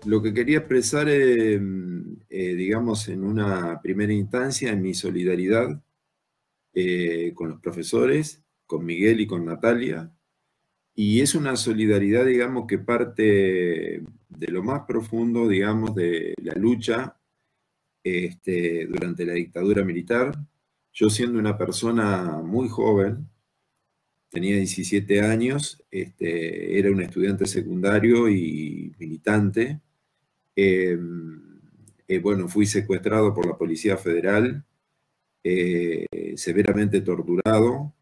Lo que quería expresar, digamos, en una primera instancia, es mi solidaridad con los profesores, con Miguel y con Natalia, y es una solidaridad, digamos, que parte de lo más profundo, digamos, de la lucha durante la dictadura militar. Yo, siendo una persona muy joven, tenía 17 años, era un estudiante secundario y militante. Eh, bueno, fui secuestrado por la Policía Federal, severamente torturado,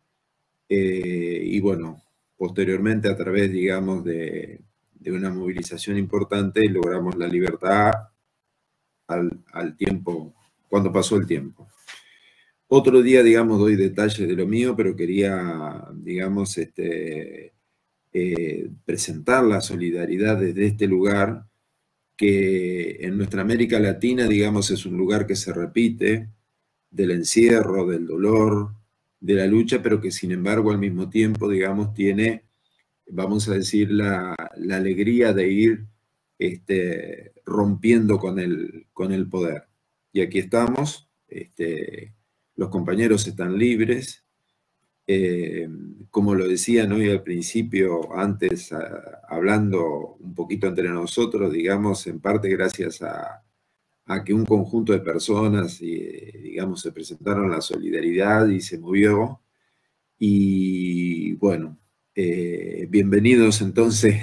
y bueno, posteriormente, a través, digamos, de una movilización importante, logramos la libertad al tiempo, cuando pasó el tiempo. Otro día, digamos, doy detalles de lo mío, pero quería, digamos, presentar la solidaridad desde este lugar, que en nuestra América Latina, digamos, es un lugar que se repite, del encierro, del dolor, de la lucha, pero que sin embargo al mismo tiempo, digamos, tiene, vamos a decir, la alegría de ir rompiendo con el poder. Y aquí estamos, los compañeros están libres. Como lo decían hoy al principio, antes, hablando un poquito entre nosotros, digamos, en parte gracias a que un conjunto de personas, digamos, se presentaron la solidaridad y se movió. Y bueno, bienvenidos entonces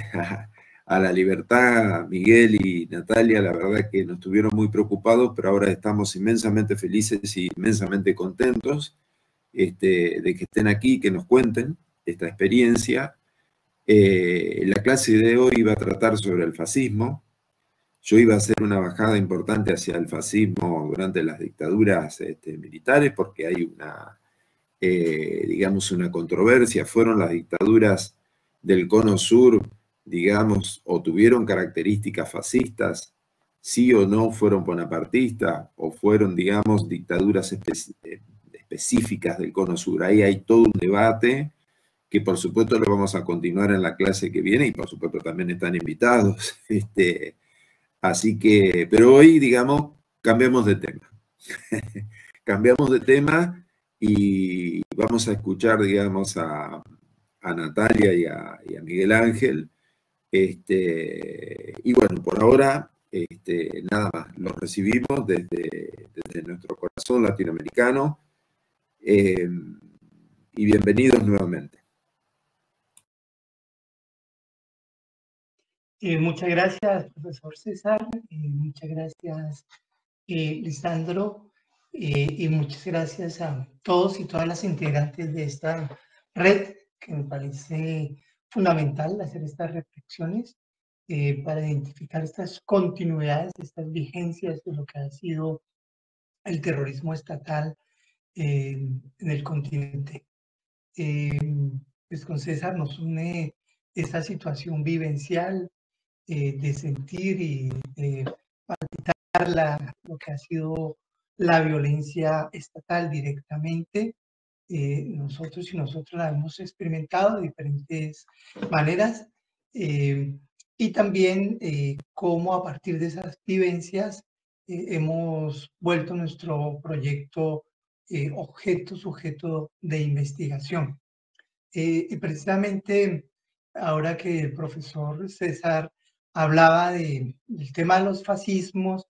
a la libertad, Miguel y Natalia. La verdad que nos estuvieron muy preocupados, pero ahora estamos inmensamente felices y inmensamente contentos de que estén aquí, que nos cuenten esta experiencia. La clase de hoy iba a tratar sobre el fascismo. Yo iba a hacer una bajada importante hacia el fascismo durante las dictaduras militares, porque hay digamos, una controversia. Fueron las dictaduras del Cono Sur, digamos, o tuvieron características fascistas, sí o no fueron bonapartistas, o fueron, digamos, dictaduras específicas del Cono Sur. Ahí hay todo un debate que por supuesto lo vamos a continuar en la clase que viene, y por supuesto también están invitados. Así que, pero hoy, digamos, cambiamos de tema. Cambiamos de tema y vamos a escuchar, digamos, a Natalia y a Miguel Ángel. Y bueno, por ahora, nada más, los recibimos desde nuestro corazón latinoamericano, y bienvenidos nuevamente. Muchas gracias, profesor César. Muchas gracias, Lisandro. Y muchas gracias a todos y todas las integrantes de esta red, que me parece fundamental hacer estas reflexiones para identificar estas continuidades, estas vigencias de lo que ha sido el terrorismo estatal en el continente. Pues con César nos une esta situación vivencial de sentir y de palpitar lo que ha sido la violencia estatal directamente. Nosotros y nosotros la hemos experimentado de diferentes maneras, y también cómo a partir de esas vivencias hemos vuelto nuestro proyecto sujeto de investigación. Y precisamente ahora que el profesor César hablaba del tema de los fascismos,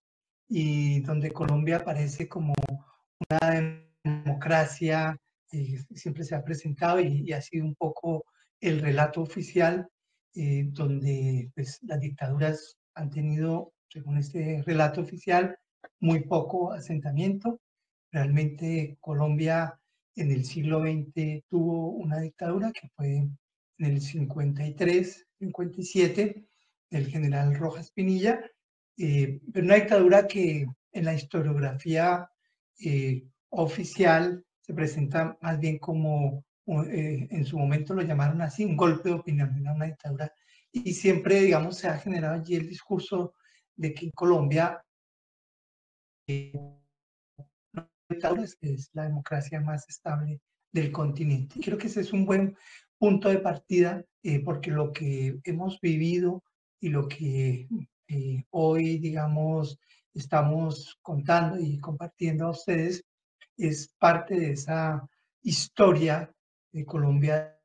y donde Colombia aparece como una democracia, siempre se ha presentado y ha sido un poco el relato oficial, donde pues, las dictaduras han tenido, según este relato oficial, muy poco asentamiento. Realmente Colombia en el siglo XX tuvo una dictadura que fue en el 53, 57, del general Rojas Pinilla, pero una dictadura que en la historiografía oficial se presenta más bien como, en su momento lo llamaron así, un golpe de opinión, era una dictadura. Y siempre, digamos, se ha generado allí el discurso de que en Colombia es la democracia más estable del continente. Creo que ese es un buen punto de partida, porque lo que hemos vivido y lo que hoy, digamos, estamos contando y compartiendo a ustedes, es parte de esa historia de Colombia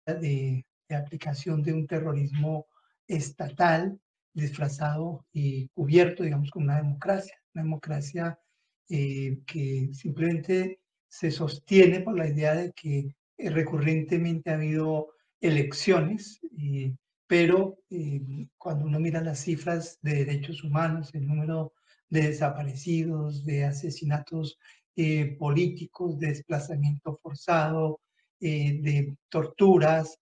de aplicación de un terrorismo estatal disfrazado y cubierto, digamos, con una democracia que simplemente se sostiene por la idea de que recurrentemente ha habido elecciones, pero cuando uno mira las cifras de derechos humanos, el número de desaparecidos, de asesinatos políticos, de desplazamiento forzado, de torturas,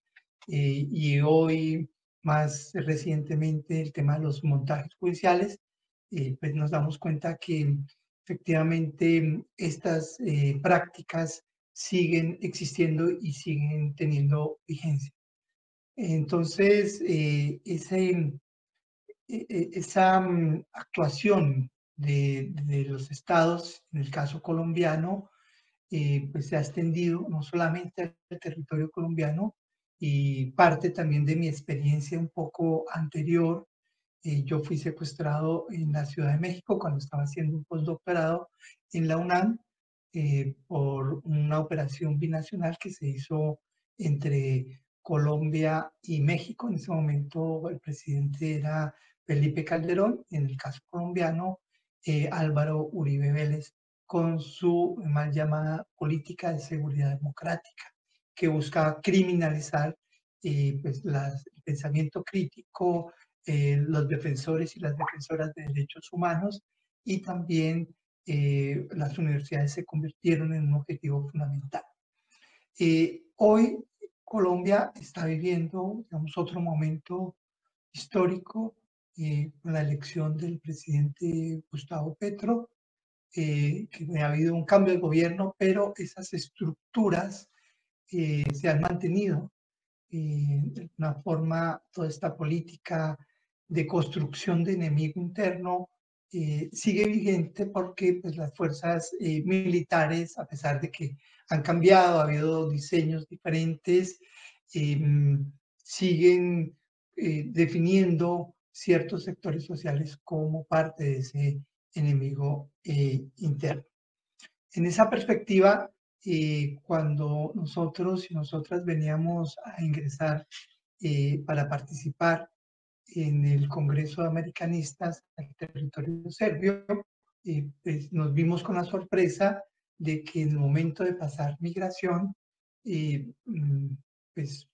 y hoy más recientemente el tema de los montajes judiciales, pues nos damos cuenta que efectivamente estas prácticas siguen existiendo y siguen teniendo vigencia. Entonces, esa actuación de los estados, en el caso colombiano, pues se ha extendido no solamente al territorio colombiano, y parte también de mi experiencia un poco anterior. Yo fui secuestrado en la Ciudad de México cuando estaba haciendo un postdoctorado en la UNAM por una operación binacional que se hizo entre Colombia y México. En ese momento el presidente era Felipe Calderón, en el caso colombiano Álvaro Uribe Vélez, con su mal llamada política de seguridad democrática, que buscaba criminalizar pues el pensamiento crítico, los defensores y las defensoras de derechos humanos, y también las universidades se convirtieron en un objetivo fundamental. Hoy Colombia está viviendo, digamos, otro momento histórico con la elección del presidente Gustavo Petro, que ha habido un cambio de gobierno, pero esas estructuras se han mantenido. De una forma, toda esta política de construcción de enemigo interno sigue vigente porque pues, las fuerzas militares, a pesar de que han cambiado, ha habido diseños diferentes, siguen definiendo ciertos sectores sociales como parte de ese enemigo interno. En esa perspectiva, cuando nosotros y nosotras veníamos a ingresar para participar en el Congreso de Americanistas al territorio serbio, pues nos vimos con la sorpresa de que en el momento de pasar migración, pues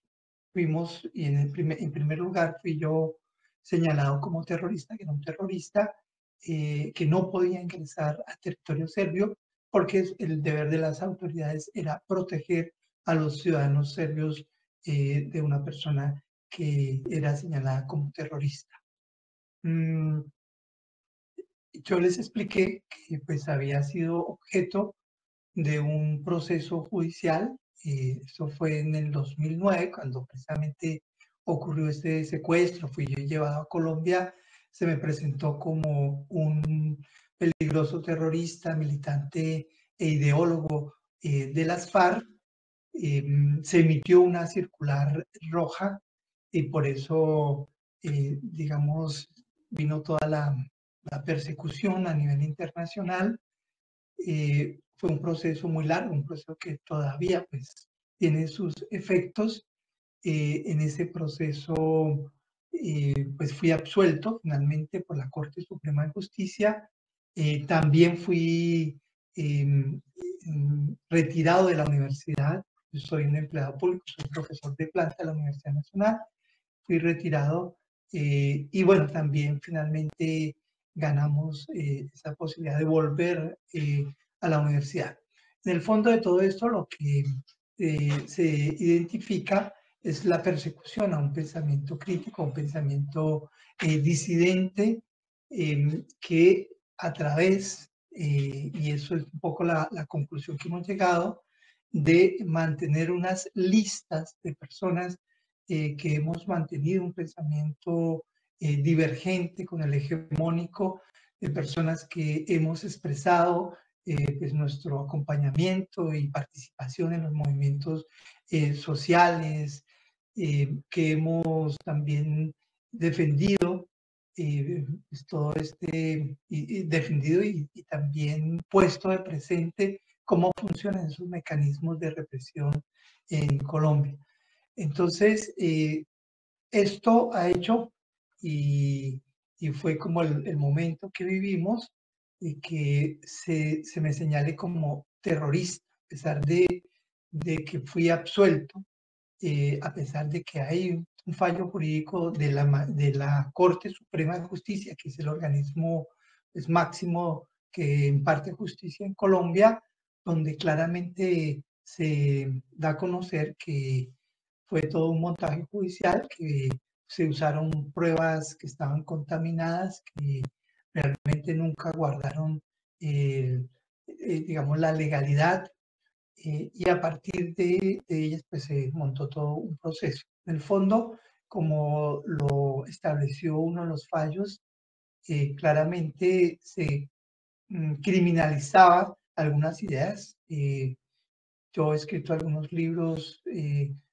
fuimos, y en primer lugar fui yo señalado como terrorista, que era un terrorista, que no podía ingresar a territorio serbio, porque el deber de las autoridades era proteger a los ciudadanos serbios de una persona que era señalada como terrorista. Yo les expliqué que pues había sido objeto de un proceso judicial. Eso fue en el 2009, cuando precisamente ocurrió este secuestro. Fui yo llevado a Colombia, se me presentó como un peligroso terrorista, militante e ideólogo de las FARC. Se emitió una circular roja y por eso, digamos, vino toda la persecución a nivel internacional. Fue un proceso muy largo, un proceso que todavía pues tiene sus efectos. En ese proceso pues fui absuelto finalmente por la Corte Suprema de Justicia. También fui retirado de la universidad. Yo soy un empleado público, soy profesor de planta de la Universidad Nacional. Fui retirado y bueno, también finalmente ganamos esa posibilidad de volver a la universidad. En el fondo de todo esto, lo que se identifica es la persecución a un pensamiento crítico, a un pensamiento disidente, que a través, y eso es un poco la conclusión que hemos llegado, de mantener unas listas de personas que hemos mantenido un pensamiento divergente con el hegemónico, de personas que hemos expresado pues nuestro acompañamiento y participación en los movimientos sociales, que hemos también defendido pues todo y defendido y también puesto de presente cómo funcionan esos mecanismos de represión en Colombia. Entonces, esto ha hecho y, y fue como el momento que vivimos que se me señale como terrorista, a pesar de que fui absuelto, a pesar de que hay un fallo jurídico de la Corte Suprema de Justicia, que es el organismo máximo que imparte justicia en Colombia, donde claramente se da a conocer que fue todo un montaje judicial, que se usaron pruebas que estaban contaminadas, que realmente nunca guardaron, digamos, la legalidad, y a partir de ellas pues se montó todo un proceso. En el fondo, como lo estableció uno de los fallos, claramente se criminalizaba algunas ideas. Yo he escrito algunos libros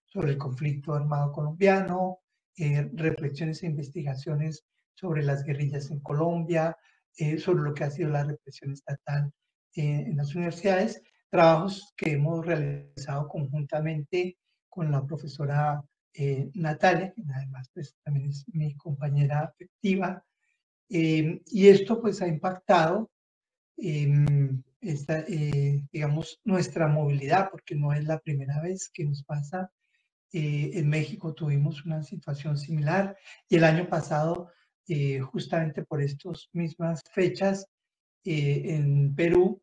sobre el conflicto armado colombiano, reflexiones e investigaciones sobre las guerrillas en Colombia, sobre lo que ha sido la represión estatal en las universidades, trabajos que hemos realizado conjuntamente con la profesora Natalia, que además pues, también es mi compañera afectiva, y esto pues ha impactado digamos, nuestra movilidad, porque no es la primera vez que nos pasa. En México tuvimos una situación similar y el año pasado, justamente por estas mismas fechas, en Perú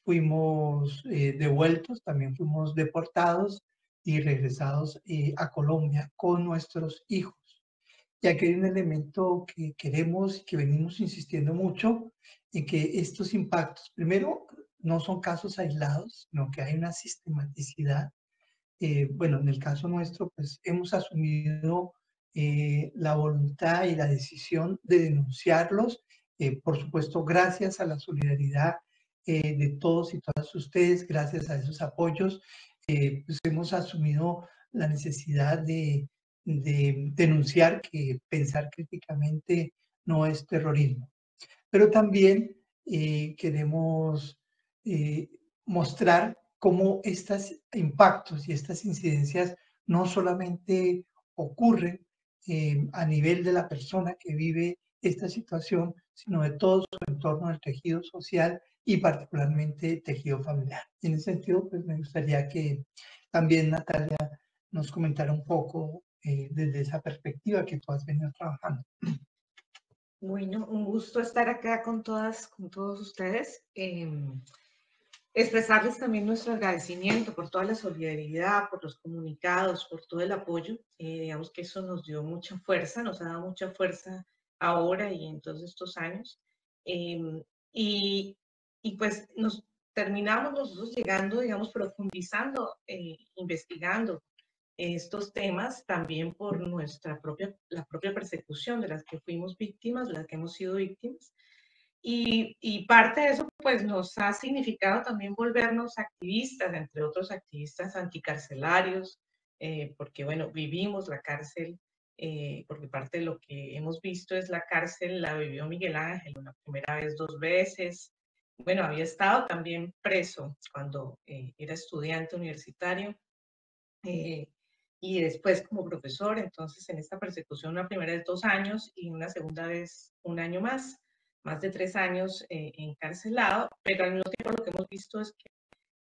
fuimos devueltos, también fuimos deportados y regresados a Colombia con nuestros hijos. Y aquí hay un elemento que queremos y que venimos insistiendo mucho, en que estos impactos, primero, no son casos aislados, sino que hay una sistematicidad. Bueno, en el caso nuestro, pues hemos asumido la voluntad y la decisión de denunciarlos, por supuesto, gracias a la solidaridad de todos y todas ustedes, gracias a esos apoyos, pues hemos asumido la necesidad de denunciar que pensar críticamente no es terrorismo. Pero también queremos eh, mostrar cómo estos impactos y estas incidencias no solamente ocurren a nivel de la persona que vive esta situación, sino de todo su entorno del tejido social y particularmente el tejido familiar. En ese sentido, pues me gustaría que también Natalia nos comentara un poco desde esa perspectiva que tú has venido trabajando. Bueno, un gusto estar acá con todas, con todos ustedes. Expresarles también nuestro agradecimiento por toda la solidaridad, por los comunicados, por todo el apoyo. Digamos que eso nos dio mucha fuerza, nos ha dado mucha fuerza ahora y en todos estos años. Y pues nos terminamos nosotros llegando, digamos, profundizando, investigando estos temas también por la propia persecución de las que fuimos víctimas, de las que hemos sido víctimas. Y parte de eso pues nos ha significado también volvernos activistas, entre otros activistas anticarcelarios, porque bueno, vivimos la cárcel, porque parte de lo que hemos visto es la cárcel, la vivió Miguel Ángel, una primera vez, 2 veces. Bueno, había estado también preso cuando era estudiante universitario. Y después como profesor, entonces en esta persecución una primera vez 2 años y una segunda vez 1 año más de 3 años encarcelado, pero al mismo tiempo lo que hemos visto es que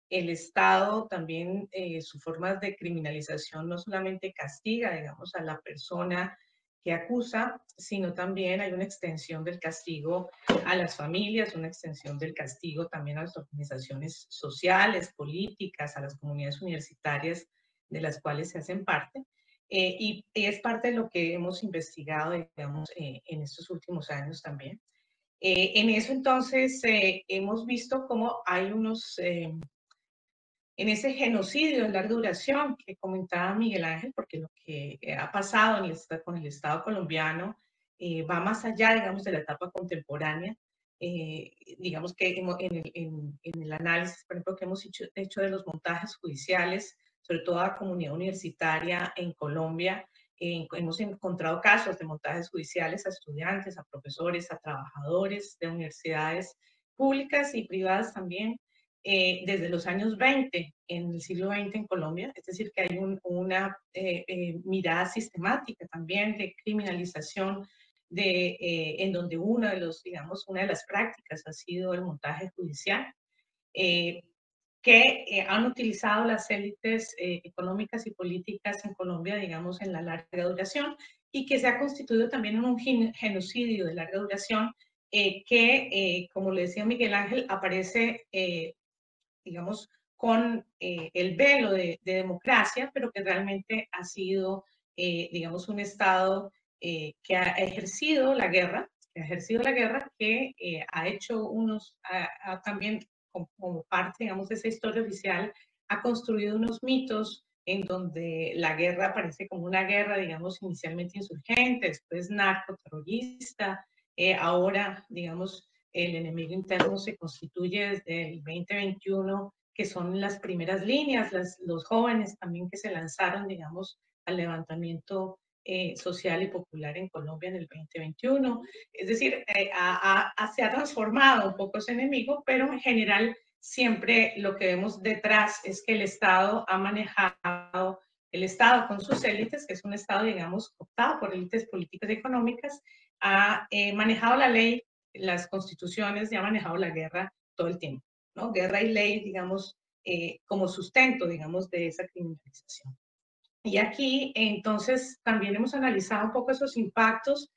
el Estado también, sus formas de criminalización no solamente castiga, digamos, a la persona que acusa, sino también hay una extensión del castigo a las familias, una extensión del castigo también a las organizaciones sociales, políticas, a las comunidades universitarias de las cuales se hacen parte. Y es parte de lo que hemos investigado, digamos, en estos últimos años también. En eso entonces hemos visto cómo hay en ese genocidio de larga duración que comentaba Miguel Ángel, porque lo que ha pasado con el Estado colombiano va más allá, digamos, de la etapa contemporánea. Digamos que en el análisis, por ejemplo, que hemos hecho de los montajes judiciales, sobre todo a la comunidad universitaria en Colombia, hemos encontrado casos de montajes judiciales a estudiantes, a profesores, a trabajadores de universidades públicas y privadas también, desde los años 20, en el siglo XX en Colombia. Es decir, que hay una mirada sistemática también de criminalización en donde una de las prácticas ha sido el montaje judicial, que han utilizado las élites económicas y políticas en Colombia, digamos, en la larga duración, y que se ha constituido también en un genocidio de larga duración, como le decía Miguel Ángel, aparece, digamos, con el velo de democracia, pero que realmente ha sido, digamos, un Estado que ha ejercido la guerra, que ha hecho también como parte, digamos, de esa historia oficial, ha construido unos mitos en donde la guerra aparece como una guerra, digamos, inicialmente insurgente, después narcoterrorista, ahora, digamos, el enemigo interno se constituye desde el 2021, que son las primeras líneas, los jóvenes también que se lanzaron, digamos, al levantamiento social y popular en Colombia en el 2021. Es decir, se ha transformado un poco ese enemigo, pero en general siempre lo que vemos detrás es que el Estado ha manejado, el Estado con sus élites, que es un Estado, digamos, optado por élites políticas y económicas, ha manejado la ley, las constituciones, y ha manejado la guerra todo el tiempo, ¿no? Guerra y ley, digamos, como sustento, digamos, de esa criminalización. Y aquí, entonces, también hemos analizado un poco esos impactos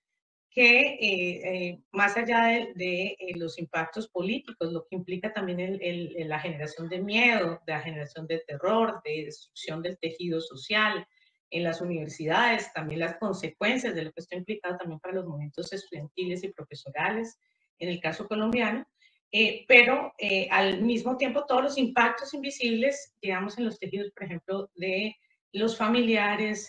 que, más allá de los impactos políticos, lo que implica también la generación de miedo, de la generación de terror, de destrucción del tejido social en las universidades, también las consecuencias de lo que esto implica también para los movimientos estudiantiles y profesorales, en el caso colombiano, pero al mismo tiempo todos los impactos invisibles, digamos, en los tejidos, por ejemplo, de los familiares,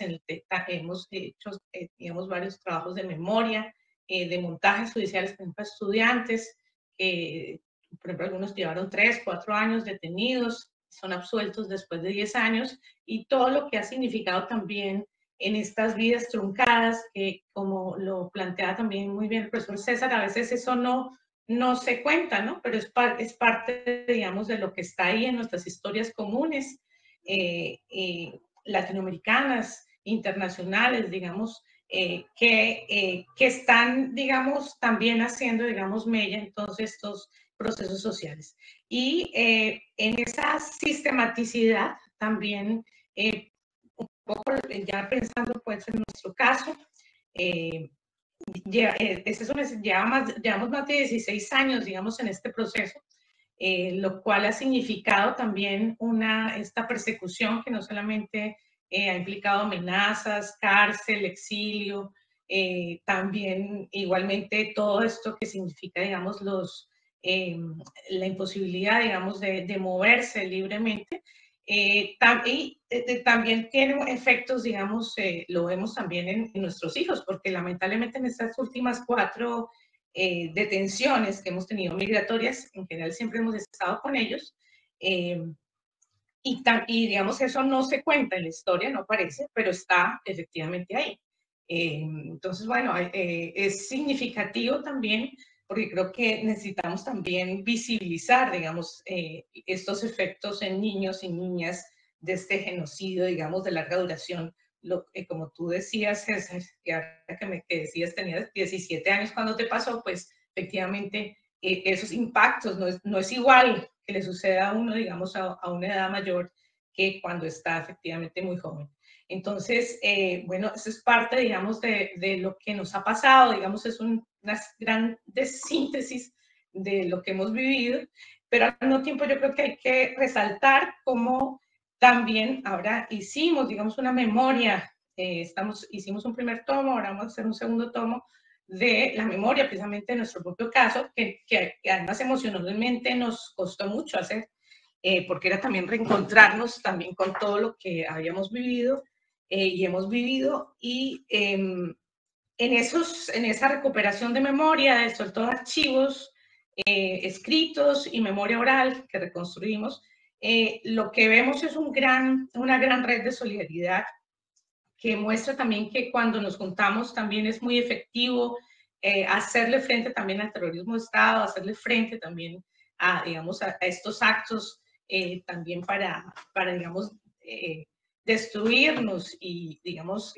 hemos hecho, digamos, varios trabajos de memoria, de montajes judiciales, por ejemplo, estudiantes, por ejemplo, algunos llevaron 3, 4 años detenidos, son absueltos después de 10 años, y todo lo que ha significado también en estas vidas truncadas, que como lo plantea también muy bien el profesor César, a veces eso no se cuenta, ¿no? Pero es parte, digamos, de lo que está ahí en nuestras historias comunes, latinoamericanas, internacionales, digamos, que están, digamos, también haciendo, digamos, mella en todos estos procesos sociales. Y en esa sistematicidad también, un poco ya pensando pues en nuestro caso, llevamos más de 16 años, digamos, en este proceso, lo cual ha significado también esta persecución que no solamente ha implicado amenazas, cárcel, exilio, también igualmente todo esto que significa, digamos, la imposibilidad, digamos, de moverse libremente. También tiene efectos, digamos, lo vemos también en nuestros hijos, porque lamentablemente en estas últimas 4 detenciones que hemos tenido migratorias, en general siempre hemos estado con ellos, y digamos eso no se cuenta en la historia, no aparece, pero está efectivamente ahí. Entonces, bueno, es significativo también, porque creo que necesitamos también visibilizar, digamos, estos efectos en niños y niñas de este genocidio, digamos, de larga duración. Como tú decías, César, que ahora que decías, tenías 17 años cuando te pasó, pues efectivamente esos impactos no es igual que le suceda a uno, digamos, a una edad mayor que cuando está efectivamente muy joven. Entonces, bueno, eso es parte, digamos, de lo que nos ha pasado, digamos, es una gran síntesis de lo que hemos vivido, pero al mismo tiempo yo creo que hay que resaltar cómo también ahora hicimos, digamos, una memoria, hicimos un primer tomo, ahora vamos a hacer un segundo tomo de la memoria, precisamente de nuestro propio caso, que además emocionalmente nos costó mucho hacer, porque era también reencontrarnos también con todo lo que habíamos vivido y hemos vivido, y en esa recuperación de memoria, sobre todo archivos escritos y memoria oral que reconstruimos, lo que vemos es una gran red de solidaridad que muestra también que cuando nos juntamos también es muy efectivo hacerle frente también al terrorismo de Estado, hacerle frente también a, digamos, a estos actos también para digamos, destruirnos y, digamos,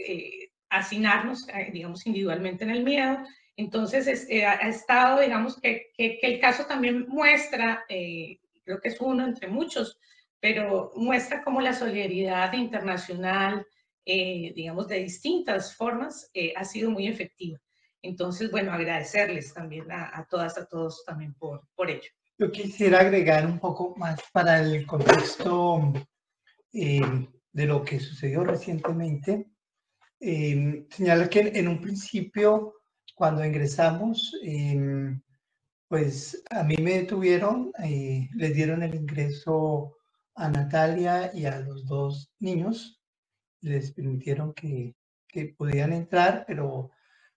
hacinarnos, digamos, individualmente en el miedo. Entonces, ha estado, digamos, que el caso también muestra, creo que es uno entre muchos, pero muestra cómo la solidaridad internacional, digamos, de distintas formas, ha sido muy efectiva. Entonces, bueno, agradecerles también a todas, a todos también por ello. Yo quisiera agregar un poco más para el contexto de lo que sucedió recientemente. Señalar que en un principio, cuando ingresamos, pues a mí me detuvieron, les dieron el ingreso a Natalia y a los dos niños, les permitieron que podían entrar, pero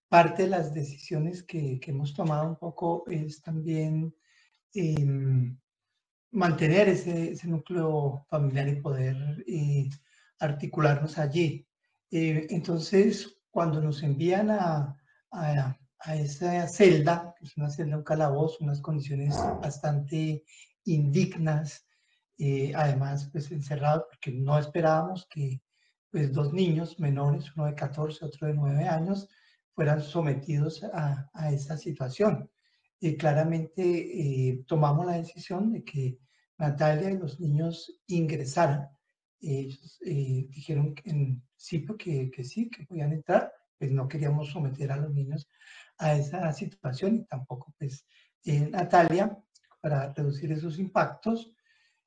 parte de las decisiones que hemos tomado un poco es también mantener ese núcleo familiar y poder articularnos allí. Entonces, cuando nos envían a esa celda, que es una celda, un calabozo, unas condiciones bastante indignas, además, pues encerrados, porque no esperábamos que pues, dos niños menores, uno de 14, otro de 9 años, fueran sometidos a esa situación. Claramente tomamos la decisión de que Natalia y los niños ingresaran. Ellos dijeron en principio que sí, que podían entrar, pues no queríamos someter a los niños a esa situación y tampoco pues Natalia, para reducir esos impactos.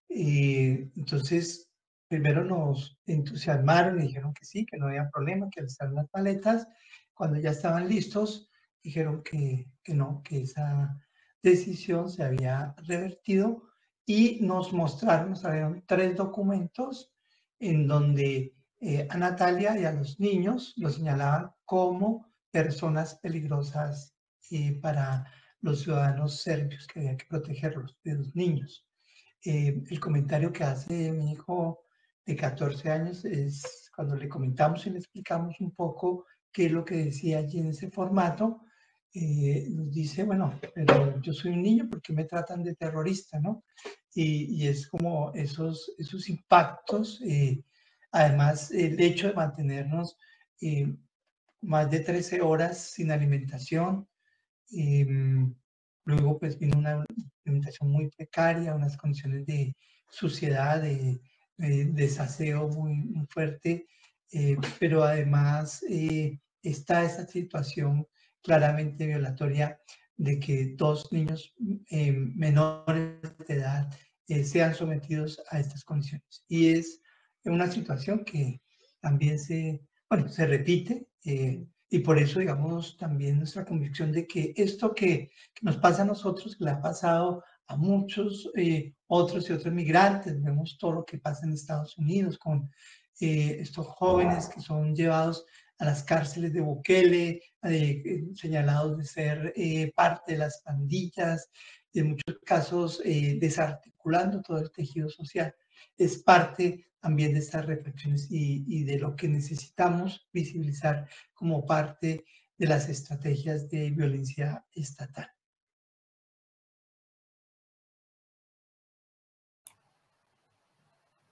Entonces, primero nos entusiasmaron y dijeron que sí, que no había problema, que alistaron las maletas. Cuando ya estaban listos, dijeron que no, que esa decisión se había revertido y nos mostraron 3 documentos en donde a Natalia y a los niños los señalaban como personas peligrosas para los ciudadanos serbios, que había que protegerlos de los niños. El comentario que hace mi hijo de 14 años es cuando le comentamos y le explicamos un poco qué es lo que decía allí en ese formato, nos dice, bueno, pero yo soy un niño, ¿por qué me tratan de terrorista, no? Y es como esos impactos, además el hecho de mantenernos más de 13 horas sin alimentación, luego pues vino una alimentación muy precaria, unas condiciones de suciedad, de desaseo muy fuerte, pero además está esa situación claramente violatoria de que 2 niños menores de edad sean sometidos a estas condiciones. Y es una situación que también se repite, y por eso, digamos, también nuestra convicción de que esto que nos pasa a nosotros, que le ha pasado a muchos otros y otros migrantes, vemos todo lo que pasa en Estados Unidos con estos jóvenes que son llevados a las cárceles de Bukele, señalados de ser parte de las pandillas, en muchos casos desarticulando todo el tejido social. Es parte también de estas reflexiones y de lo que necesitamos visibilizar como parte de las estrategias de violencia estatal.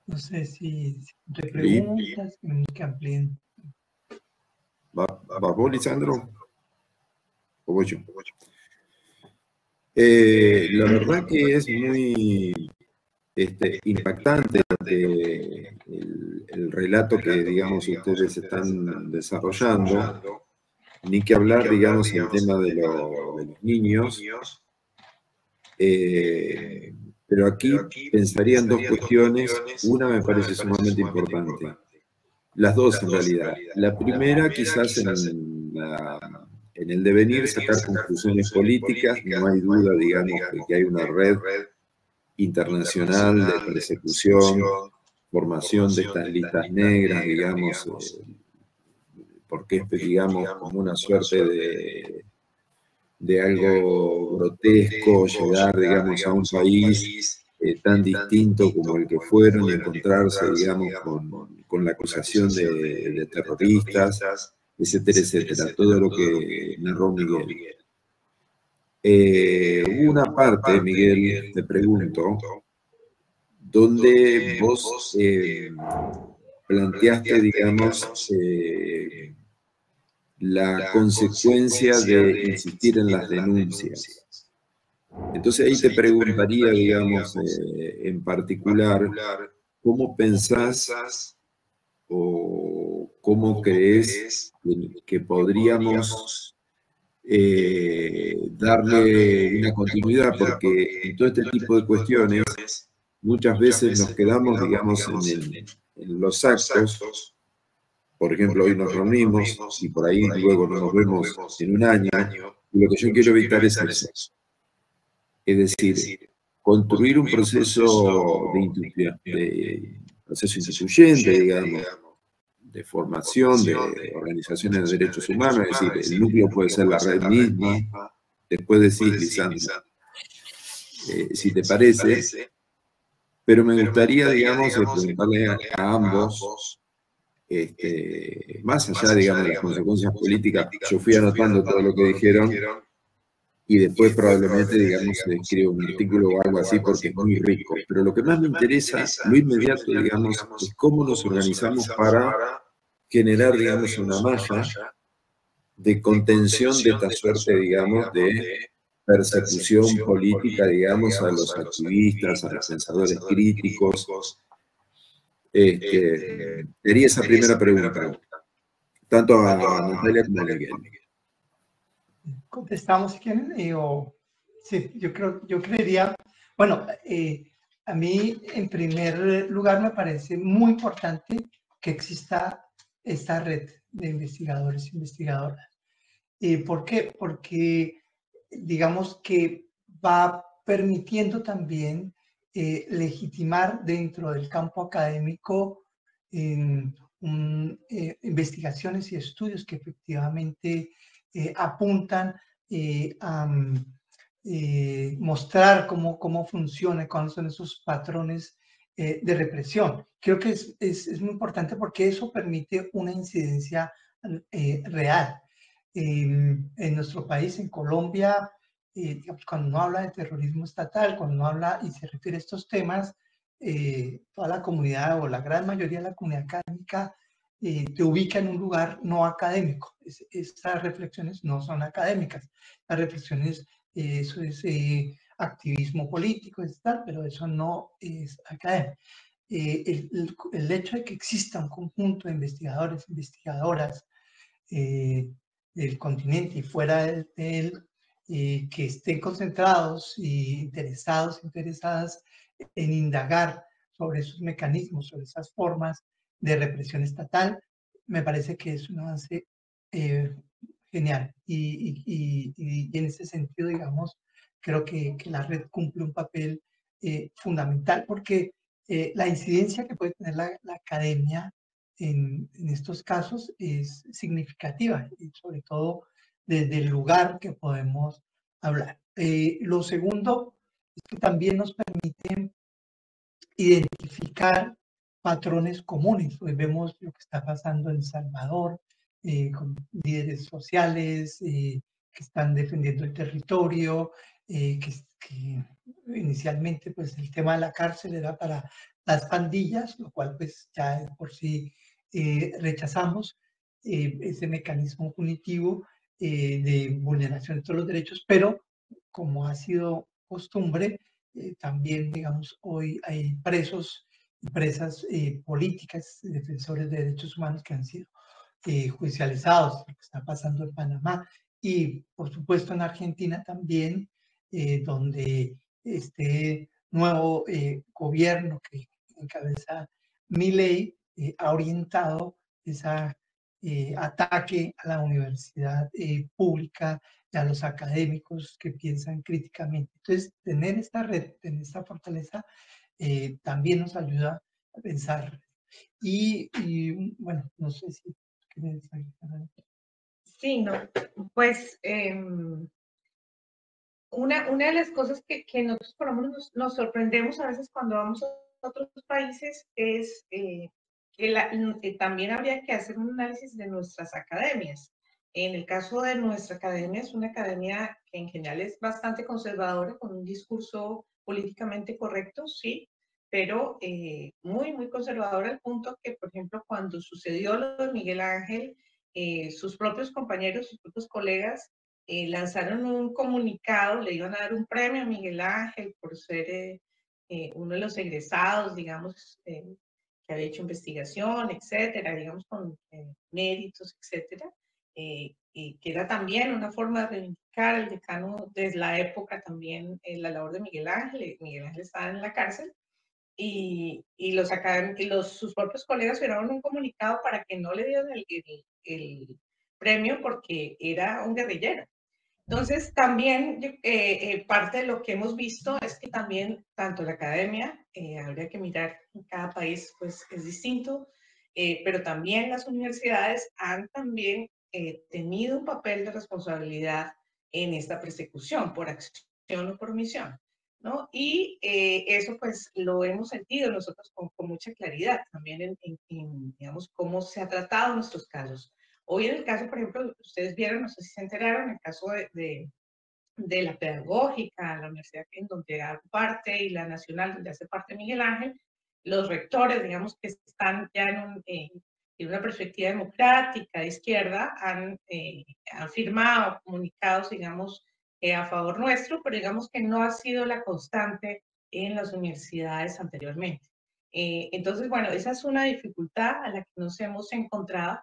No sé si te preguntas, que amplíen. ¿Vas vos, Lisandro? ¿O voy yo? La verdad que es muy impactante el relato que, digamos, ustedes están desarrollando. Ni que hablar, digamos, el tema de los niños. Pero aquí pensaría en 2 cuestiones. Una me parece sumamente importante. Las dos, en realidad. La primera, quizás en el devenir, sacar conclusiones políticas. No hay duda, digamos, de que hay una red internacional de persecución, formación de estas listas negras, digamos, porque es, digamos, como una suerte de algo grotesco llegar, digamos, a un país tan distinto como el que fueron y encontrarse, digamos, con la acusación de terroristas, etcétera, etcétera, todo lo que narró Miguel. Hubo una parte, Miguel, te pregunto, donde vos planteaste, digamos, la consecuencia de insistir en las denuncias. Entonces ahí te preguntaría, digamos, en particular, ¿cómo pensás o cómo crees que podríamos darle una continuidad? Porque en todo este tipo de cuestiones muchas veces nos quedamos, digamos, en los actos. Por ejemplo, hoy nos reunimos y por ahí luego no nos vemos en un año, y lo que yo quiero evitar es eso. Es decir, construir un proceso proceso instituyente, digamos, de formación de organizaciones de derechos humanos, es decir, el núcleo puede ser la red misma. Después decís, Lisandro, si te parece, pero me gustaría, digamos, preguntarle a ambos, más allá, digamos, de las consecuencias políticas. Yo fui anotando todo lo que dijeron y después probablemente, digamos, escribo un artículo o algo así porque es muy rico. Pero lo que más me interesa, lo inmediato, digamos, es cómo nos organizamos para generar, digamos, una malla de contención de esta suerte, digamos, de persecución política, digamos, a los activistas, a los pensadores críticos. Sería esa primera pregunta, tanto a Natalia como a Miguel. Contestamos si quieren, sí, yo creería, bueno, a mí en primer lugar me parece muy importante que exista esta red de investigadores e investigadoras. ¿Por qué? Porque digamos que va permitiendo también legitimar dentro del campo académico investigaciones y estudios que efectivamente apuntan a mostrar cómo funciona, cuáles son esos patrones de represión. Creo que es muy importante porque eso permite una incidencia real. En nuestro país, en Colombia, digamos, cuando uno habla de terrorismo estatal, cuando uno habla y se refiere a estos temas, toda la comunidad o la gran mayoría de la comunidad académica te ubica en un lugar no académico. Estas reflexiones no son académicas. Las reflexiones, eso es activismo político, es tal, pero eso no es académico. El hecho de que exista un conjunto de investigadores, investigadoras, del continente y fuera de él, que estén concentrados y interesadas en indagar sobre esos mecanismos, sobre esas formas de represión estatal, me parece que es un avance genial. Y en ese sentido, digamos, creo que la red cumple un papel fundamental porque la incidencia que puede tener la academia en estos casos es significativa y sobre todo desde el lugar que podemos hablar. Lo segundo es que también nos permite identificar patrones comunes. Hoy vemos lo que está pasando en El Salvador, con líderes sociales que están defendiendo el territorio, que inicialmente pues el tema de la cárcel era para las pandillas, lo cual pues ya por sí rechazamos ese mecanismo punitivo de vulneración de todos los derechos, pero como ha sido costumbre, también, digamos, hoy hay presos y presas políticas, defensores de derechos humanos que han sido judicializados, lo que está pasando en Panamá y, por supuesto, en Argentina también, donde este nuevo gobierno que encabeza Milei ha orientado ese ataque a la universidad pública y a los académicos que piensan críticamente. Entonces, tener esta red, tener esta fortaleza, también nos ayuda a pensar. Bueno, no sé si quieres agregar. Sí, no, pues una de las cosas que nosotros por lo menos nos sorprendemos a veces cuando vamos a otros países es que también habría que hacer un análisis de nuestras academias. En el caso de nuestra academia, es una academia que en general es bastante conservadora, con un discurso políticamente correcto, sí, pero muy, muy conservadora, al punto que, por ejemplo, cuando sucedió lo de Miguel Ángel, sus propios compañeros, sus propios colegas, lanzaron un comunicado, le iban a dar un premio a Miguel Ángel por ser uno de los egresados, digamos, que había hecho investigación, etcétera, digamos, con méritos, etcétera, y que era también una forma de reivindicar al decano desde la época también la labor de Miguel Ángel. Miguel Ángel estaba en la cárcel y sus propios colegas firmaron un comunicado para que no le dieran el premio porque era un guerrillero. Entonces, también parte de lo que hemos visto es que también tanto la academia, habría que mirar en cada país, pues es distinto, pero también las universidades han también tenido un papel de responsabilidad en esta persecución por acción o por omisión, ¿no? Y eso pues lo hemos sentido nosotros con mucha claridad también en, digamos, cómo se ha tratado nuestros casos. Hoy en el caso, por ejemplo, ustedes vieron, no sé si se enteraron, el caso de la pedagógica, la universidad en donde hago parte y la nacional donde hace parte Miguel Ángel, los rectores, digamos, que están ya en una perspectiva democrática de izquierda, han firmado comunicados, digamos, a favor nuestro, pero digamos que no ha sido la constante en las universidades anteriormente. Entonces, bueno, esa es una dificultad a la que nos hemos encontrado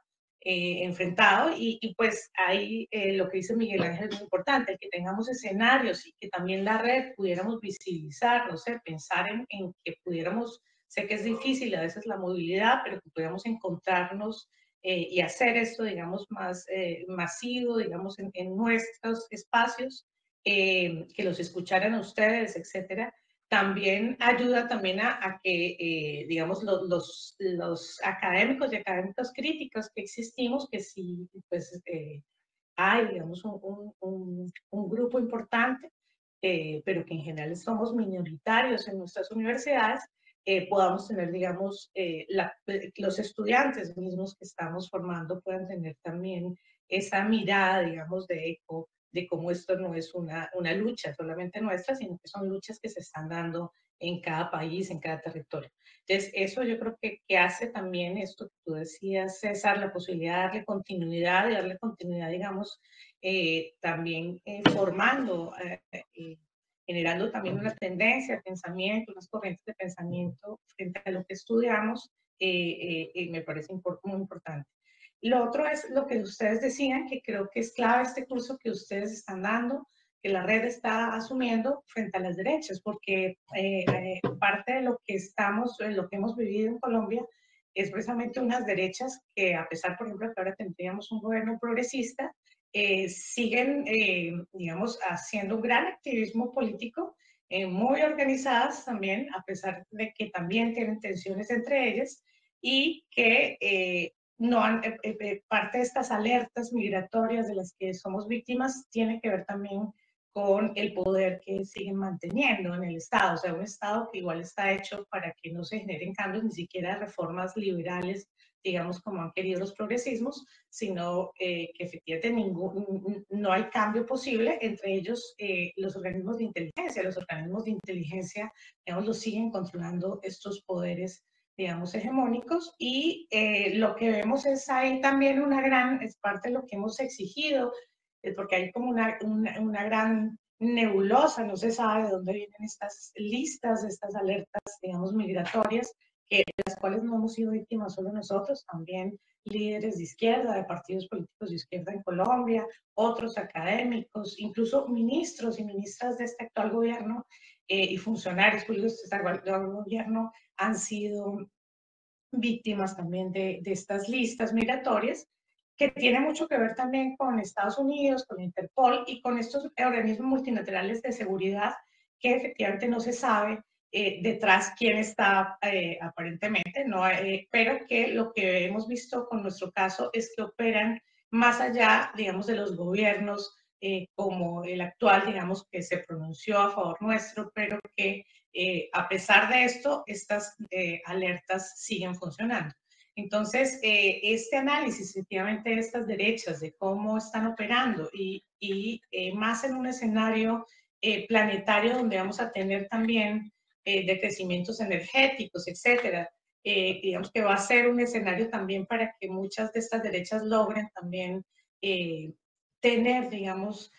enfrentado y pues ahí lo que dice Miguel Ángel es muy importante, el que tengamos escenarios y que también la red pudiéramos visibilizar, no sé, pensar en que pudiéramos, sé que es difícil a veces la movilidad, pero que pudiéramos encontrarnos y hacer esto, digamos, más masivo, digamos, en nuestros espacios, que los escucharan a ustedes, etcétera. También ayuda también a que, digamos, los académicos y académicas críticos que existimos, que sí, pues hay, digamos, un grupo importante, pero que en general somos minoritarios en nuestras universidades, podamos tener, digamos, los estudiantes mismos que estamos formando puedan tener también esa mirada, digamos, de eco de cómo esto no es una lucha solamente nuestra, sino que son luchas que se están dando en cada país, en cada territorio. Entonces, eso yo creo que hace también esto que tú decías, César, la posibilidad de darle continuidad, digamos, también formando, generando también una tendencia de pensamiento, unas corrientes de pensamiento frente a lo que estudiamos, me parece muy importante. Lo otro es lo que ustedes decían, que creo que es clave este curso que ustedes están dando, que la red está asumiendo frente a las derechas, porque parte de lo que lo que hemos vivido en Colombia es precisamente unas derechas que, a pesar, por ejemplo, que ahora tendríamos un gobierno progresista, siguen, digamos, haciendo un gran activismo político, muy organizadas también, a pesar de que también tienen tensiones entre ellas, y que no han, parte de estas alertas migratorias de las que somos víctimas tiene que ver también con el poder que siguen manteniendo en el Estado, o sea, un Estado que igual está hecho para que no se generen cambios, ni siquiera reformas liberales, digamos, como han querido los progresismos, sino que efectivamente no hay cambio posible, entre ellos los organismos de inteligencia. Los organismos de inteligencia, digamos, los siguen controlando estos poderes, digamos, hegemónicos, y lo que vemos es ahí también es parte de lo que hemos exigido, porque hay como una gran nebulosa, no se sabe de dónde vienen estas listas, estas alertas, digamos, migratorias, de las cuales no hemos sido víctimas solo nosotros, también líderes de izquierda, de partidos políticos de izquierda en Colombia, otros académicos, incluso ministros y ministras de este actual gobierno y funcionarios públicos de este actual gobierno han sido víctimas también de estas listas migratorias, que tiene mucho que ver también con Estados Unidos, con Interpol y con estos organismos multilaterales de seguridad que efectivamente no se sabe detrás quién está aparentemente, ¿no? Pero que lo que hemos visto con nuestro caso es que operan más allá, digamos, de los gobiernos como el actual, digamos, que se pronunció a favor nuestro, pero que a pesar de esto, estas alertas siguen funcionando. Entonces, este análisis, efectivamente, de estas derechas, de cómo están operando y más en un escenario planetario donde vamos a tener también de crecimientos energéticos, etcétera, digamos que va a ser un escenario también para que muchas de estas derechas logren también tener, digamos,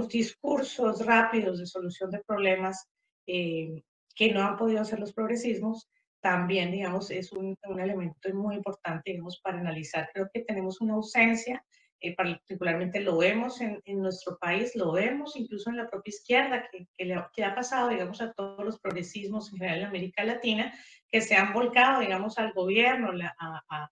discursos rápidos de solución de problemas que no han podido hacer los progresismos, también, digamos, es un elemento muy importante, digamos, para analizar. Creo que tenemos una ausencia, particularmente lo vemos en nuestro país, lo vemos incluso en la propia izquierda, que ha pasado, digamos, a todos los progresismos en general en América Latina, que se han volcado, digamos, al gobierno, a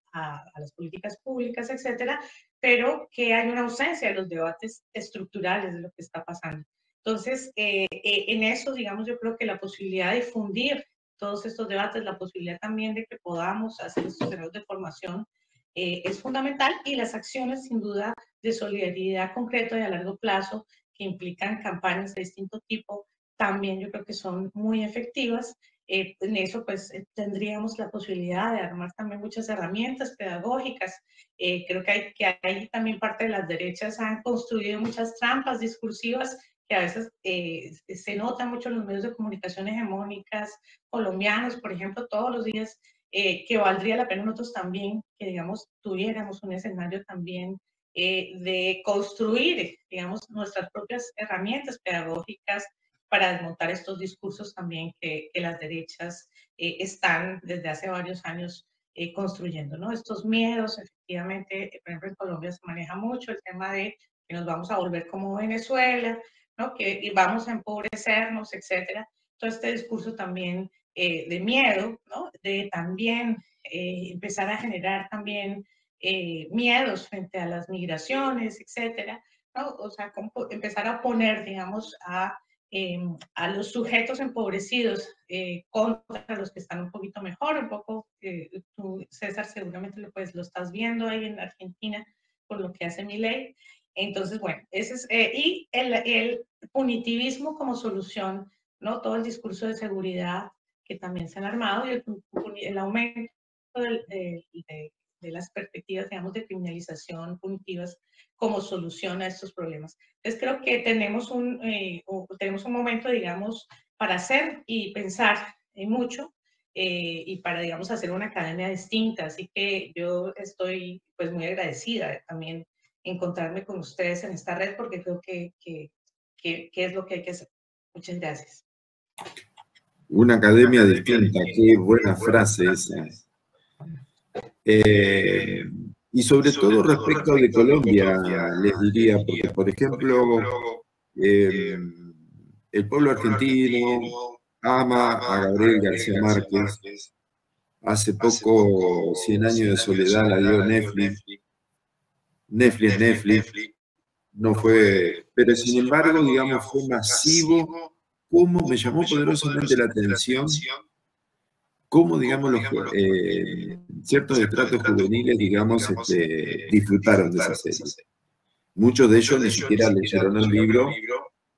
las políticas públicas, etcétera, pero que hay una ausencia de los debates estructurales de lo que está pasando. Entonces, en eso, digamos, yo creo que la posibilidad de difundir todos estos debates, la posibilidad también de que podamos hacer estos escenarios de formación es fundamental, y las acciones, sin duda, de solidaridad concreta y a largo plazo que implican campañas de distinto tipo, también yo creo que son muy efectivas. En eso, pues, tendríamos la posibilidad de armar también muchas herramientas pedagógicas. Creo que hay también parte de las derechas han construido muchas trampas discursivas que a veces se nota mucho en los medios de comunicación hegemónicas colombianos, por ejemplo, todos los días, que valdría la pena nosotros también, que digamos, tuviéramos un escenario también de construir, digamos, nuestras propias herramientas pedagógicas para desmontar estos discursos también que las derechas están desde hace varios años construyendo, ¿no? Estos miedos, efectivamente, por ejemplo, en Colombia se maneja mucho el tema de que nos vamos a volver como Venezuela, ¿no? Que vamos a empobrecernos, etcétera. Todo este discurso también de miedo, ¿no? De también empezar a generar también miedos frente a las migraciones, etcétera, ¿no? O sea, empezar a poner, digamos, a los sujetos empobrecidos contra los que están un poquito mejor, un poco, tú, César, seguramente lo estás viendo ahí en Argentina por lo que hace Milei. Entonces, bueno, ese es, y el punitivismo como solución, ¿no? Todo el discurso de seguridad que también se han armado, y el aumento de las perspectivas, digamos, de criminalización punitivas como solución a estos problemas. Entonces, creo que tenemos un momento, digamos, para hacer y pensar mucho y para, digamos, hacer una academia distinta. Así que yo estoy, pues, muy agradecida de también encontrarme con ustedes en esta red, porque creo que es lo que hay que hacer. Muchas gracias. Una academia distinta, qué buena frase esa. Y sobre todo respecto de Colombia, les diría, porque por ejemplo, el pueblo argentino ama a Gabriel García Márquez. Hace poco, 100 años de soledad la dio Netflix. Netflix. No fue, pero sin embargo, digamos, fue masivo. Cómo me llamó poderosamente la atención, cómo, digamos, ciertos estratos juveniles, digamos, disfrutaron de esa serie. Muchos de ellos ni siquiera leyeron el libro,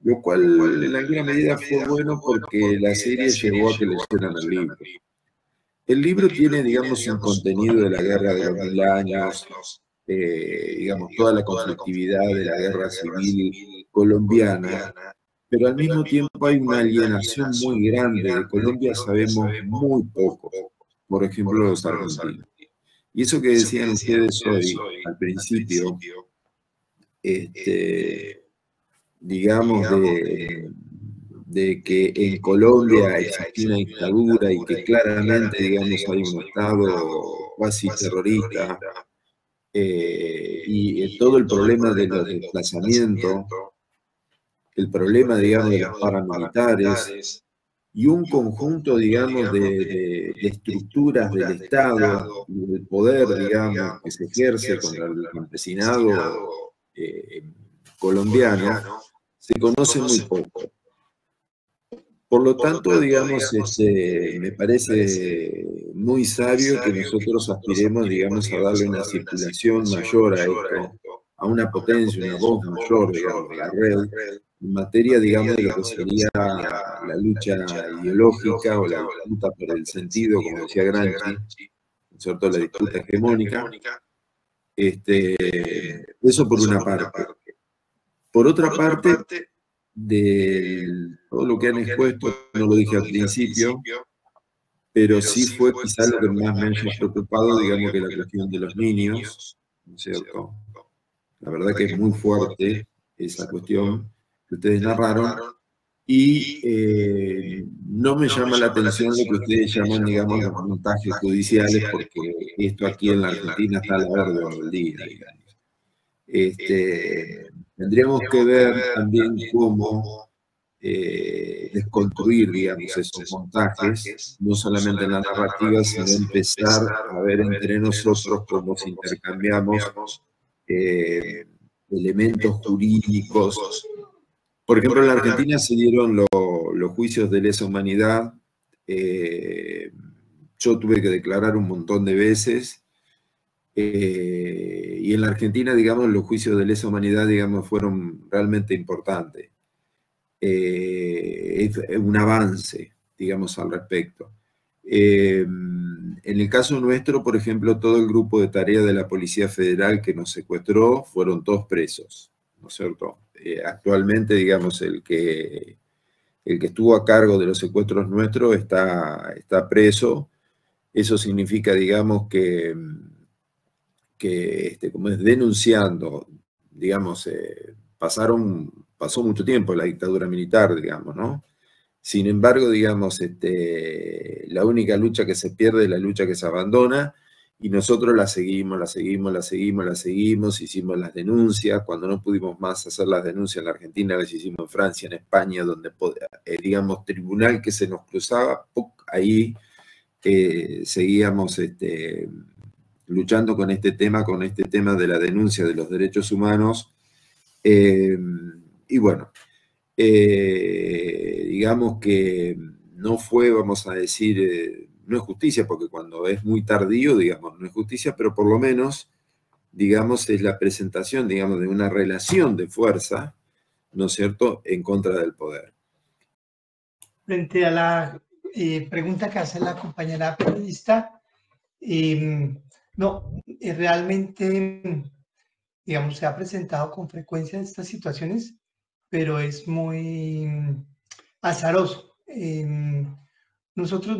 lo cual en alguna medida fue bueno porque la serie llevó a que leyeran el libro. El libro tiene, digamos, un contenido de la Guerra de los 1000 años, digamos, toda la conflictividad de la guerra civil colombiana, pero al mismo tiempo hay una alienación muy grande. De Colombia sabemos muy poco, por ejemplo, los argentinos. Y eso que decían ustedes hoy, al principio, digamos, de que en Colombia existía una dictadura y que claramente, digamos, hay un Estado cuasi terrorista, y todo el problema de los desplazamientos, el problema, digamos, de los paramilitares, y un conjunto, digamos, de estructuras del Estado y del poder, digamos, que se ejerce contra el campesinado colombiano, se conoce muy poco. Por lo tanto, digamos, me parece muy sabio que nosotros aspiremos, digamos, a darle una circulación mayor a esto, a una potencia, una voz mayor, digamos, de la red, en materia, digamos, de lo que sería la lucha ideológica o la disputa por el sentido, como decía Gramsci, sobre todo la disputa hegemónica. Eso por una parte. Por otra parte, de todo lo que han expuesto, no lo dije al principio, pero sí fue quizás lo que más me haya preocupado, digamos, que la cuestión de los niños, ¿no es cierto? La verdad que es muy fuerte esa cuestión que ustedes narraron, y no me llama la atención lo que ustedes llaman, digamos, los montajes judiciales, porque esto aquí en la Argentina está a la orden del día, digamos. Tendríamos que ver también cómo desconstruir, digamos, esos montajes, no solamente en la narrativa, sino empezar a ver entre nosotros cómo si intercambiamos elementos jurídicos. Por ejemplo, en la Argentina se dieron los juicios de lesa humanidad. Yo tuve que declarar un montón de veces. Y en la Argentina, digamos, los juicios de lesa humanidad, digamos, fueron realmente importantes. Es un avance, digamos, al respecto. En el caso nuestro, por ejemplo, todo el grupo de tarea de la Policía Federal que nos secuestró fueron todos presos, ¿no es cierto? Actualmente, digamos, el que estuvo a cargo de los secuestros nuestros está preso. Eso significa, digamos, que como es denunciando, digamos, pasó mucho tiempo la dictadura militar, digamos, ¿no? Sin embargo, digamos, la única lucha que se pierde es la lucha que se abandona, y nosotros la seguimos, hicimos las denuncias. Cuando no pudimos más hacer las denuncias en la Argentina, las hicimos en Francia, en España, donde, digamos, tribunal que se nos cruzaba, ahí seguíamos luchando con este tema de la denuncia de los derechos humanos. Y bueno, digamos que no fue, vamos a decir, no es justicia, porque cuando es muy tardío, digamos, no es justicia, pero por lo menos, digamos, es la presentación, digamos, de una relación de fuerza, ¿no es cierto?, en contra del poder. Frente a la pregunta que hace la compañera periodista, no, realmente, digamos, se ha presentado con frecuencia estas situaciones, pero es muy azaroso. Nosotros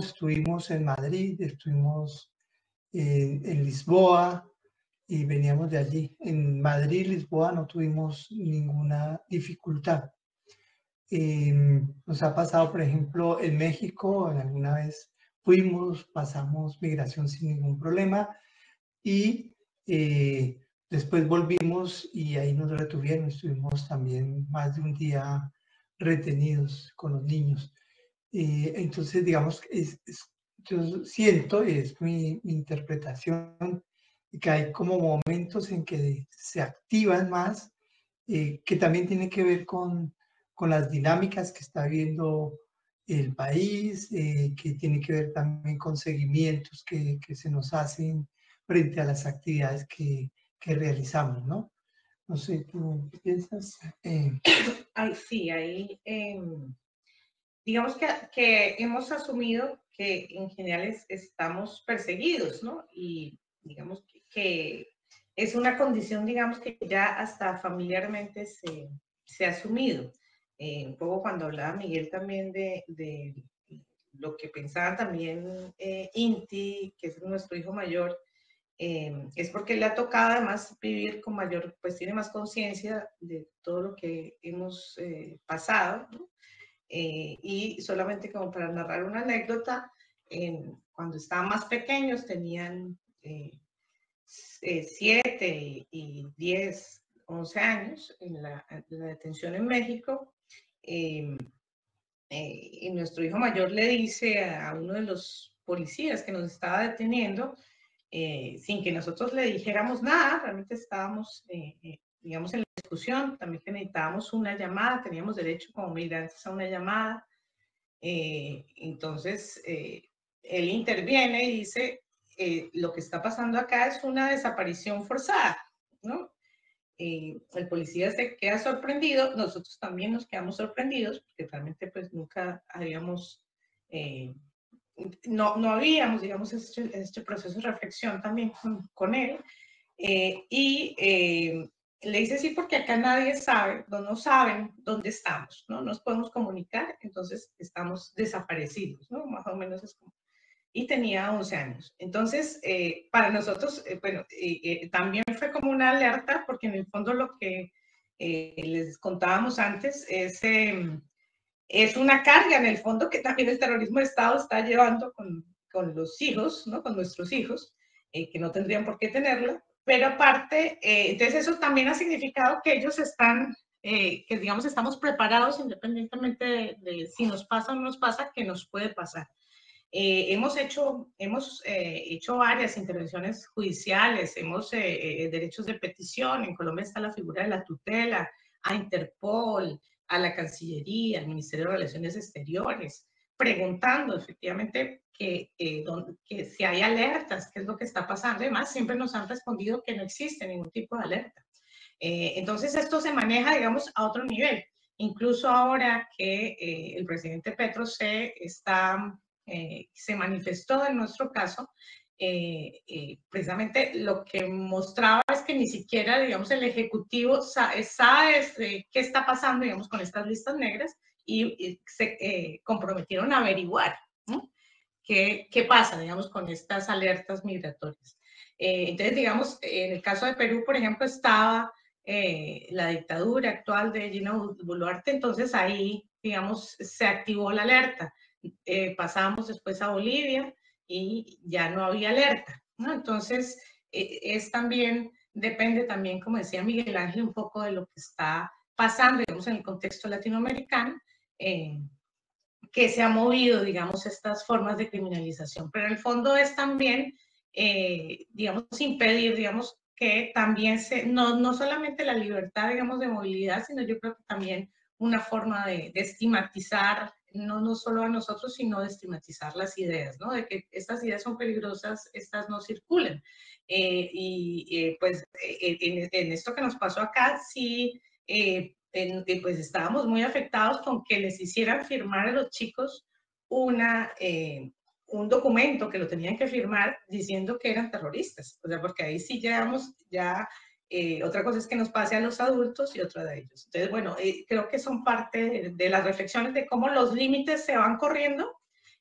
estuvimos en Madrid, estuvimos en Lisboa y veníamos de allí. En Madrid, Lisboa no tuvimos ninguna dificultad. Nos ha pasado, por ejemplo, en México, alguna vez pasamos migración sin ningún problema, y después volvimos y ahí nos retuvieron. Estuvimos también más de un día retenidos con los niños. Entonces, digamos, yo siento, es mi interpretación, que hay como momentos en que se activan más, que también tiene que ver con las dinámicas que está viviendo el país, que tiene que ver también con seguimientos que se nos hacen frente a las actividades que realizamos, ¿no? No sé, ¿tú qué piensas? Sí, ahí, digamos que hemos asumido que en general estamos perseguidos, ¿no? Y digamos que es una condición, digamos, que ya hasta familiarmente se ha asumido. Un poco cuando hablaba Miguel también de lo que pensaba también Inti, que es nuestro hijo mayor, es porque le ha tocado además vivir con mayor, pues tiene más conciencia de todo lo que hemos pasado, ¿no? Y solamente como para narrar una anécdota, cuando estaban más pequeños, tenían 7 y 10, 11 años en la detención en México, y nuestro hijo mayor le dice a uno de los policías que nos estaba deteniendo, sin que nosotros le dijéramos nada, realmente estábamos, digamos, en la discusión, también que necesitábamos una llamada, teníamos derecho como migrantes a una llamada. Entonces, él interviene y dice, lo que está pasando acá es una desaparición forzada, ¿no? el policía se queda sorprendido, nosotros también nos quedamos sorprendidos, porque realmente pues nunca habíamos, no habíamos, digamos, este proceso de reflexión también con él, le dice sí, porque acá nadie sabe, no saben dónde estamos, ¿no? Nos podemos comunicar, entonces estamos desaparecidos, ¿no? Más o menos es como... Y tenía 11 años. Entonces, para nosotros, bueno, también fue como una alerta, porque en el fondo lo que les contábamos antes es una carga, en el fondo, que también el terrorismo de Estado está llevando con los hijos, ¿no? Con nuestros hijos, que no tendrían por qué tenerla. Pero aparte, entonces eso también ha significado que ellos están, que digamos, estamos preparados independientemente de si nos pasa o no nos pasa, que nos puede pasar. Hemos hecho varias intervenciones judiciales, derechos de petición. En Colombia está la figura de la tutela, a Interpol, a la Cancillería, al Ministerio de Relaciones Exteriores, preguntando efectivamente que si hay alertas, qué es lo que está pasando. Además, siempre nos han respondido que no existe ningún tipo de alerta. Entonces, esto se maneja, digamos, a otro nivel. Incluso ahora que el presidente Petro se manifestó en nuestro caso, precisamente lo que mostraba es que ni siquiera, digamos, el Ejecutivo sabe qué está pasando, digamos, con estas listas negras, y se comprometieron a averiguar, ¿no? ¿Qué pasa, digamos, con estas alertas migratorias? Entonces, digamos, en el caso de Perú, por ejemplo, estaba la dictadura actual de Dina Boluarte, entonces ahí, digamos, se activó la alerta. Pasábamos después a Bolivia y ya no había alerta, ¿no? Entonces, depende también, como decía Miguel Ángel, un poco de lo que está pasando, digamos, en el contexto latinoamericano, que se ha movido, digamos, estas formas de criminalización. Pero en el fondo es también, digamos, impedir, digamos, que también no solamente la libertad, digamos, de movilidad, sino yo creo que también una forma de estigmatizar, no solo a nosotros, sino de estigmatizar las ideas, ¿no? De que estas ideas son peligrosas, estas no circulan. Pues en esto que nos pasó acá, sí, pues estábamos muy afectados con que les hicieran firmar a los chicos un documento que lo tenían que firmar diciendo que eran terroristas. O sea, porque ahí sí llegamos ya, otra cosa es que nos pase a los adultos y otra de ellos. Entonces, bueno, creo que son parte de las reflexiones de cómo los límites se van corriendo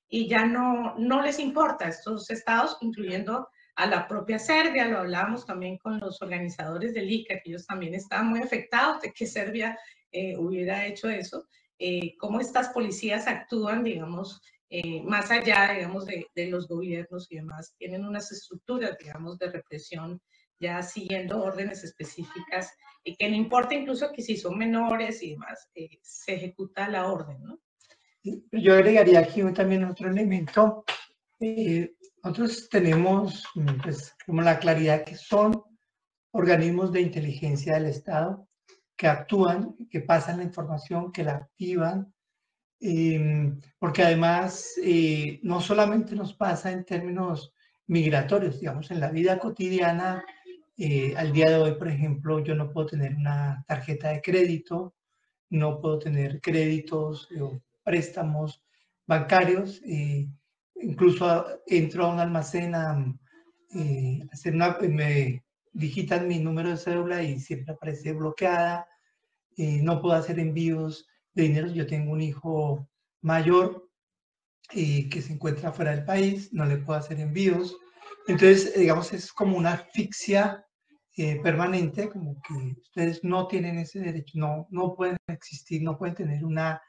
y ya no les importa a estos estados, incluyendo a la propia Serbia. Lo hablábamos también con los organizadores del ICA, que ellos también estaban muy afectados de que Serbia hubiera hecho eso, cómo estas policías actúan, digamos, más allá, digamos, de los gobiernos y demás, tienen unas estructuras, digamos, de represión, ya siguiendo órdenes específicas, que no importa incluso que si son menores y demás, se ejecuta la orden, ¿no? Yo agregaría aquí también otro elemento. Nosotros tenemos, pues, como la claridad que son organismos de inteligencia del Estado que actúan, que pasan la información, que la activan, porque además no solamente nos pasa en términos migratorios, digamos, en la vida cotidiana, al día de hoy, por ejemplo, yo no puedo tener una tarjeta de crédito, no puedo tener créditos o préstamos bancarios, incluso entro a un almacén a me digitan mi número de cédula y siempre aparece bloqueada, no puedo hacer envíos de dinero. Yo tengo un hijo mayor que se encuentra fuera del país, no le puedo hacer envíos. Entonces, digamos, es como una asfixia permanente, como que ustedes no tienen ese derecho, no pueden existir, no pueden tener una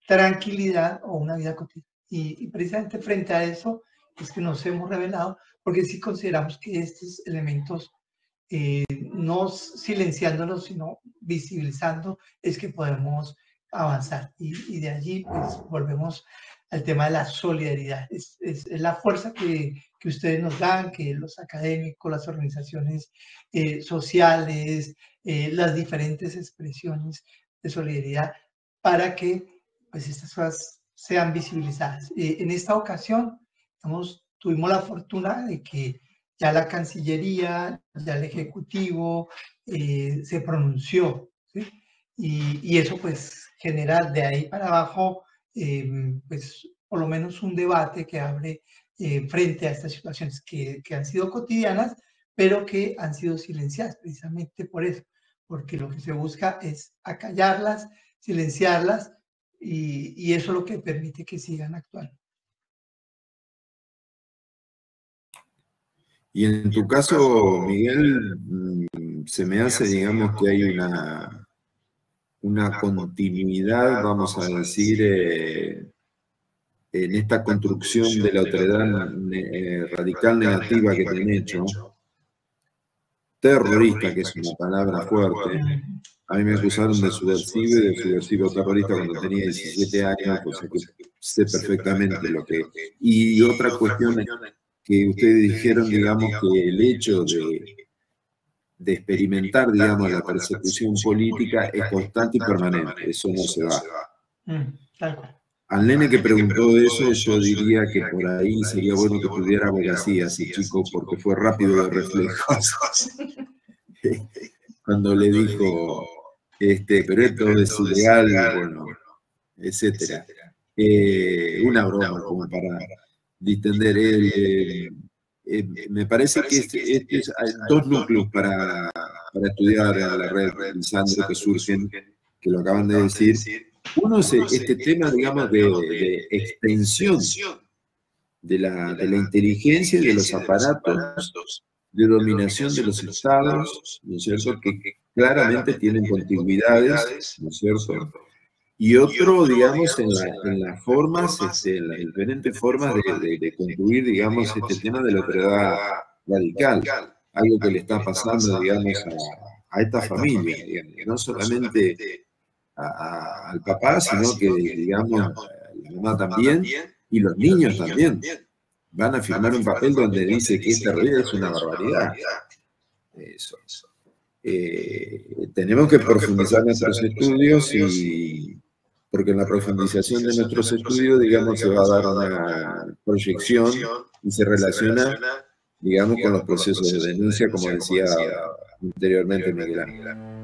tranquilidad o una vida cotidiana. Y precisamente frente a eso es que nos hemos revelado, porque sí consideramos que estos elementos, no silenciándolos, sino visibilizando, es que podemos avanzar. Y de allí, pues, volvemos al tema de la solidaridad. Es la fuerza que ustedes nos dan, que los académicos, las organizaciones sociales, las diferentes expresiones de solidaridad, para que, pues, estas cosas sean visibilizadas. En esta ocasión, tuvimos la fortuna de que ya la Cancillería, ya el Ejecutivo se pronunció, ¿sí? Y eso pues genera de ahí para abajo pues por lo menos un debate que abre frente a estas situaciones que han sido cotidianas, pero que han sido silenciadas precisamente por eso, porque lo que se busca es acallarlas, silenciarlas, y eso es lo que permite que sigan actuando. Y en tu caso, Miguel, se me hace, digamos, que hay una continuidad, vamos a decir, en esta construcción de la otredad radical negativa que te han hecho, terrorista, que es una palabra fuerte. A mí me acusaron de subversivo terrorista cuando tenía 17 años, cosa que sé perfectamente lo que... Y otra cuestión que ustedes dijeron, digamos, que el hecho de experimentar, digamos, la persecución política es constante y permanente, eso no se va. Al nene que preguntó eso, yo diría que por ahí sería bueno que tuviera abogacía ese chico, porque fue rápido de reflejos. Cuando le dijo, pero esto es ilegal, bueno, etcétera. Una broma como para distender. Me parece que hay dos núcleos para estudiar en la red, Lisandro, que surgen, que lo acaban de decir. Uno es este tema, digamos, de extensión de la inteligencia y de los aparatos de dominación de los estados, ¿no es cierto?, que claramente tienen continuidades, ¿no es cierto?, y otro, digamos, en las formas, en las diferentes formas de concluir, digamos, este tema de la otredad radical, algo que le está pasando, digamos, a esta familia, digamos, no solamente al papá, sino que, digamos, la mamá también, y los niños también. Van a firmar un papel donde dice que esta realidad es una barbaridad. Eso. Tenemos que profundizar nuestros estudios, porque en la profundización de nuestros estudios, digamos, se va a dar una proyección y se relaciona, digamos, con los procesos de denuncia, como decía anteriormente Miguel Ángel.